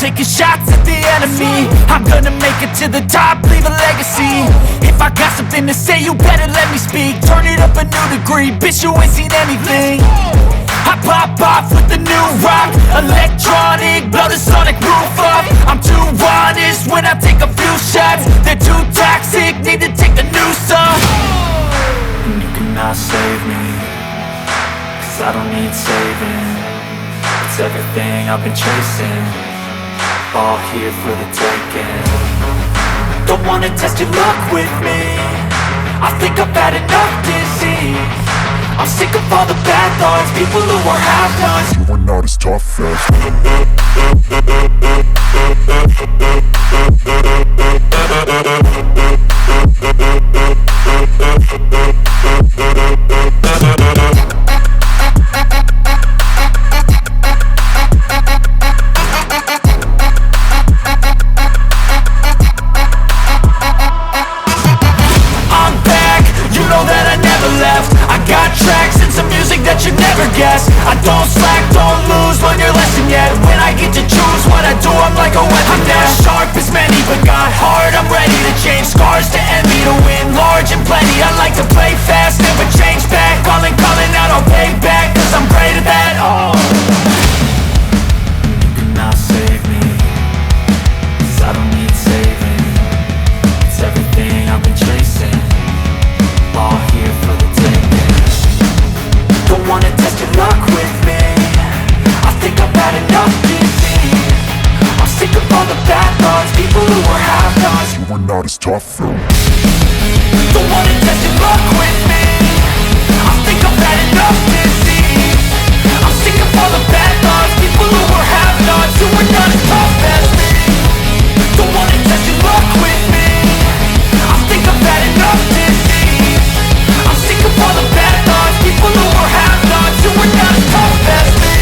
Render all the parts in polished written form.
taking shots at the enemy. I'm gonna make it to the top, leave a legacy. If I got something to say, you better let me speak. Turn it up a new degree, bitch, you ain't seen anything. I pop off with the new rock, electronic, blow the sonic roof up. I'm too honest when I take a few shots. They're too toxic, need to take the noose off. And you cannot save me, cause I don't need saving. It's everything I've been chasing, all here for the taking. Don't wanna test your luck with me, I think I've had enough disease. I'm sick of all the bad thoughts, people who are half-nots. You are not as tough as I'm back, you know that I never left. I got tracks and some music that you never guessed. I don't slack, don't lose, learn your lesson yet. When I get to choose what I do, I'm like a weapon. I'm not sharp as many, but got hard, I'm ready to change. Scars to envy, to win large and plenty. I like to play fast, never change back. Calling out, I'll pay back, cause I'm great at that. Oh, you cannot save me, cause I don't need saving. It's everything I've been chasing, all here for the taking. Don't wanna test your luck with me, I think I've had enough disease. I'm sick of all the bad thoughts, people who are half-nots. you are not as tough as Don't wanna test your luck with me, I think I've had enough disease. I'm sick of all the bad thoughts, people who are half-nots, who are not as tough as me. Don't wanna test your luck with me, I think I've had enough disease. I'm sick of all the bad thoughts, people who are half-nots, who are not as tough as me.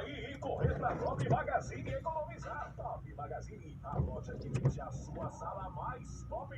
Aí e correr pra Top Magazine e economizar. Top Magazine, a loja que deixa a sua sala mais top.